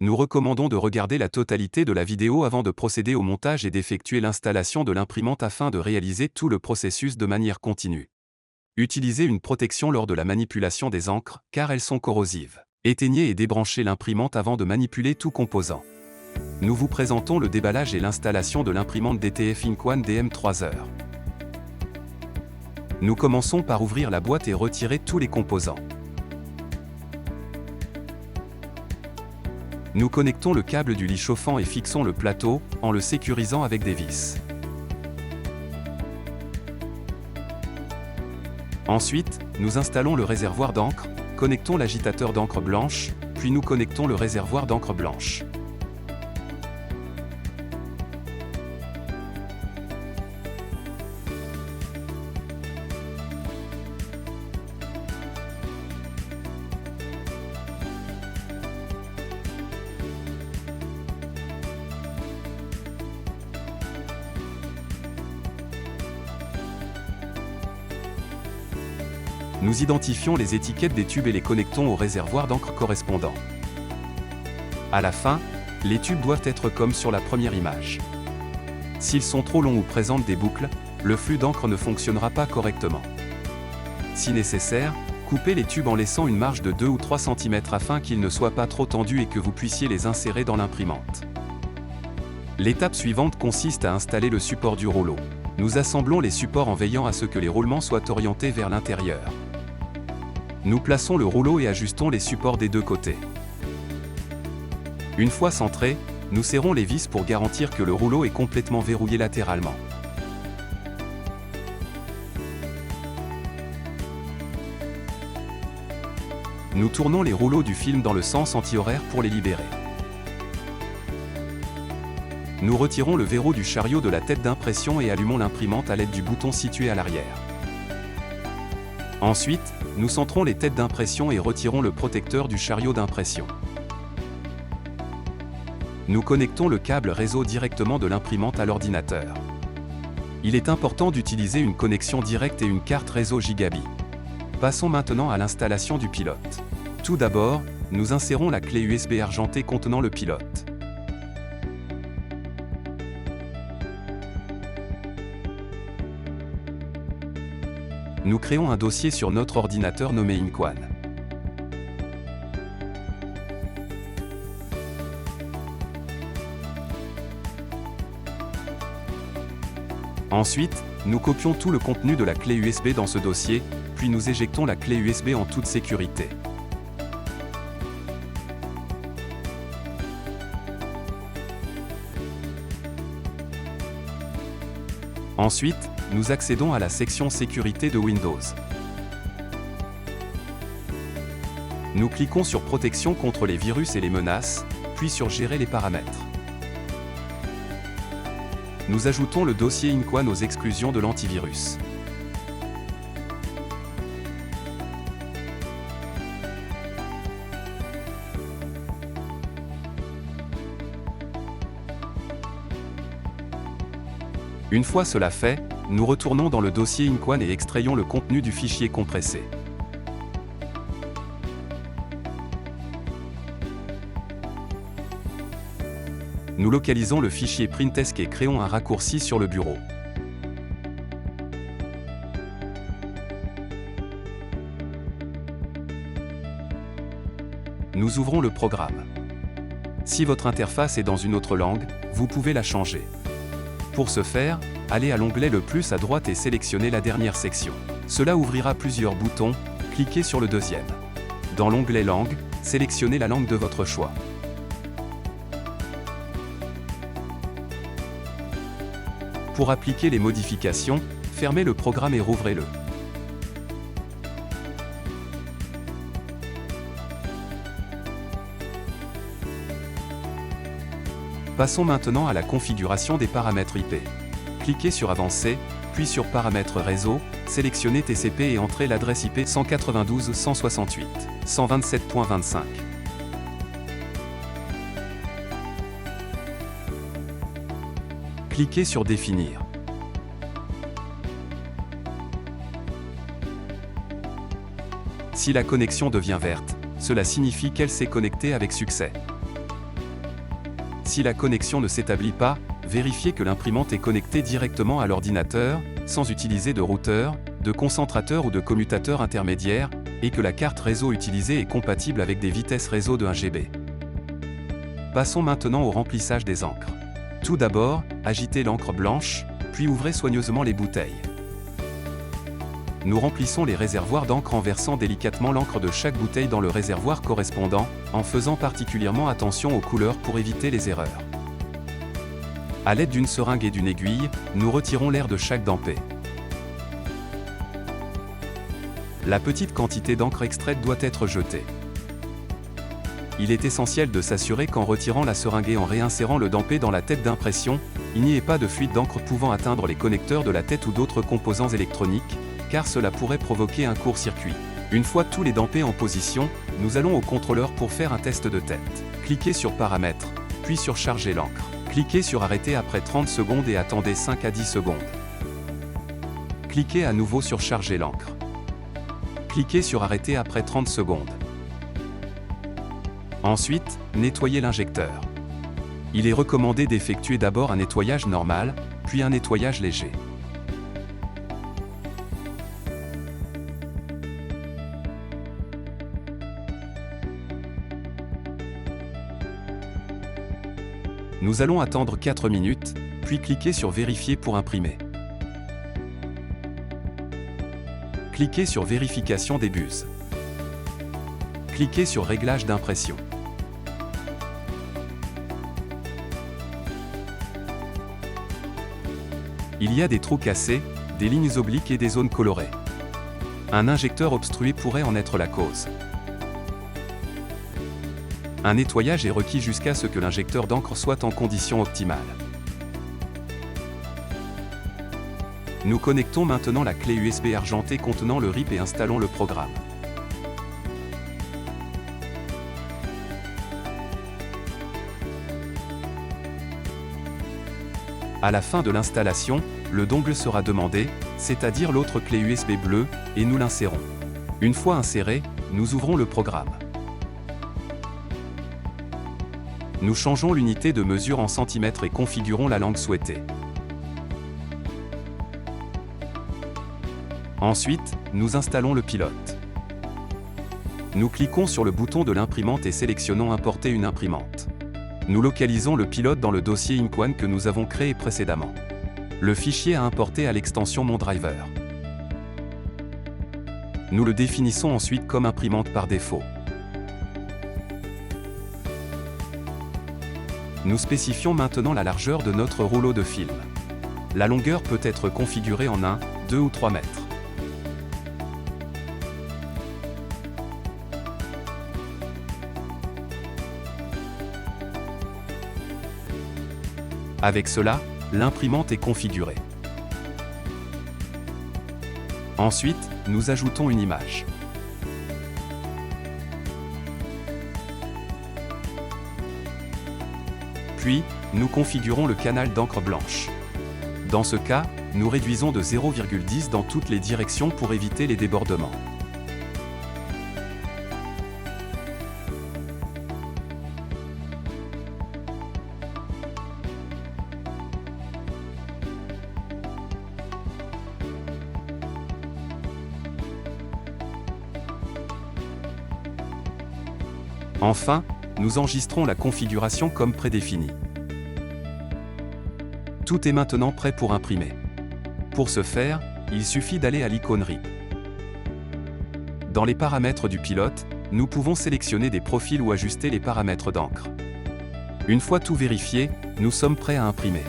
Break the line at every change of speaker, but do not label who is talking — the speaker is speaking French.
Nous recommandons de regarder la totalité de la vidéo avant de procéder au montage et d'effectuer l'installation de l'imprimante afin de réaliser tout le processus de manière continue. Utilisez une protection lors de la manipulation des encres, car elles sont corrosives. Éteignez et débranchez l'imprimante avant de manipuler tout composant. Nous vous présentons le déballage et l'installation de l'imprimante DTF Ink One DM3R. Nous commençons par ouvrir la boîte et retirer tous les composants. Nous connectons le câble du lit chauffant et fixons le plateau, en le sécurisant avec des vis. Ensuite, nous installons le réservoir d'encre, connectons l'agitateur d'encre blanche, puis nous connectons le réservoir d'encre blanche. Nous identifions les étiquettes des tubes et les connectons au réservoir d'encre correspondant. À la fin, les tubes doivent être comme sur la première image. S'ils sont trop longs ou présentent des boucles, le flux d'encre ne fonctionnera pas correctement. Si nécessaire, coupez les tubes en laissant une marge de 2 ou 3 cm afin qu'ils ne soient pas trop tendus et que vous puissiez les insérer dans l'imprimante. L'étape suivante consiste à installer le support du rouleau. Nous assemblons les supports en veillant à ce que les roulements soient orientés vers l'intérieur. Nous plaçons le rouleau et ajustons les supports des deux côtés. Une fois centré, nous serrons les vis pour garantir que le rouleau est complètement verrouillé latéralement. Nous tournons les rouleaux du film dans le sens anti-horaire pour les libérer. Nous retirons le verrou du chariot de la tête d'impression et allumons l'imprimante à l'aide du bouton situé à l'arrière. Ensuite, nous centrons les têtes d'impression et retirons le protecteur du chariot d'impression. Nous connectons le câble réseau directement de l'imprimante à l'ordinateur. Il est important d'utiliser une connexion directe et une carte réseau Gigabit. Passons maintenant à l'installation du pilote. Tout d'abord, nous insérons la clé USB argentée contenant le pilote. Nous créons un dossier sur notre ordinateur nommé Ink One. Ensuite, nous copions tout le contenu de la clé USB dans ce dossier, puis nous éjectons la clé USB en toute sécurité. Ensuite, nous accédons à la section Sécurité de Windows. Nous cliquons sur Protection contre les virus et les menaces, puis sur Gérer les paramètres. Nous ajoutons le dossier Ink One aux exclusions de l'antivirus. Une fois cela fait, nous retournons dans le dossier Ink One et extrayons le contenu du fichier compressé. Nous localisons le fichier printesc et créons un raccourci sur le bureau. Nous ouvrons le programme. Si votre interface est dans une autre langue, vous pouvez la changer. Pour ce faire, allez à l'onglet le plus à droite et sélectionnez la dernière section. Cela ouvrira plusieurs boutons, cliquez sur le deuxième. Dans l'onglet Langue, sélectionnez la langue de votre choix. Pour appliquer les modifications, fermez le programme et rouvrez-le. Passons maintenant à la configuration des paramètres IP. Cliquez sur Avancer, puis sur Paramètres réseau, sélectionnez TCP et entrez l'adresse IP 192.168.127.25. Cliquez sur Définir. Si la connexion devient verte, cela signifie qu'elle s'est connectée avec succès. Si la connexion ne s'établit pas, vérifiez que l'imprimante est connectée directement à l'ordinateur, sans utiliser de routeur, de concentrateur ou de commutateur intermédiaire, et que la carte réseau utilisée est compatible avec des vitesses réseau de 1 GB. Passons maintenant au remplissage des encres. Tout d'abord, agitez l'encre blanche, puis ouvrez soigneusement les bouteilles. Nous remplissons les réservoirs d'encre en versant délicatement l'encre de chaque bouteille dans le réservoir correspondant, en faisant particulièrement attention aux couleurs pour éviter les erreurs. À l'aide d'une seringue et d'une aiguille, nous retirons l'air de chaque dampé. La petite quantité d'encre extraite doit être jetée. Il est essentiel de s'assurer qu'en retirant la seringue et en réinsérant le dampé dans la tête d'impression, il n'y ait pas de fuite d'encre pouvant atteindre les connecteurs de la tête ou d'autres composants électroniques, car cela pourrait provoquer un court-circuit. Une fois tous les dampés en position, nous allons au contrôleur pour faire un test de tête. Cliquez sur Paramètres, puis sur Charger l'encre. Cliquez sur Arrêter après 30 secondes et attendez 5 à 10 secondes. Cliquez à nouveau sur Charger l'encre. Cliquez sur Arrêter après 30 secondes. Ensuite, nettoyez l'injecteur. Il est recommandé d'effectuer d'abord un nettoyage normal, puis un nettoyage léger. Nous allons attendre 4 minutes, puis cliquez sur Vérifier pour imprimer. Cliquez sur Vérification des buses. Cliquez sur Réglage d'impression. Il y a des trous cassés, des lignes obliques et des zones colorées. Un injecteur obstrué pourrait en être la cause. Un nettoyage est requis jusqu'à ce que l'injecteur d'encre soit en condition optimale. Nous connectons maintenant la clé USB argentée contenant le RIP et installons le programme. À la fin de l'installation, le dongle sera demandé, c'est-à-dire l'autre clé USB bleue, et nous l'insérons. Une fois inséré, nous ouvrons le programme. Nous changeons l'unité de mesure en centimètres et configurons la langue souhaitée. Ensuite, nous installons le pilote. Nous cliquons sur le bouton de l'imprimante et sélectionnons Importer une imprimante. Nous localisons le pilote dans le dossier Ink One que nous avons créé précédemment. Le fichier à importer à l'extension Mon Driver. Nous le définissons ensuite comme imprimante par défaut. Nous spécifions maintenant la largeur de notre rouleau de film. La longueur peut être configurée en 1, 2 ou 3 mètres. Avec cela, l'imprimante est configurée. Ensuite, nous ajoutons une image. Puis, nous configurons le canal d'encre blanche. Dans ce cas, nous réduisons de 0,10 dans toutes les directions pour éviter les débordements. Enfin, nous enregistrons la configuration comme prédéfinie. Tout est maintenant prêt pour imprimer. Pour ce faire, il suffit d'aller à l'icône RIP. Dans les paramètres du pilote, nous pouvons sélectionner des profils ou ajuster les paramètres d'encre. Une fois tout vérifié, nous sommes prêts à imprimer.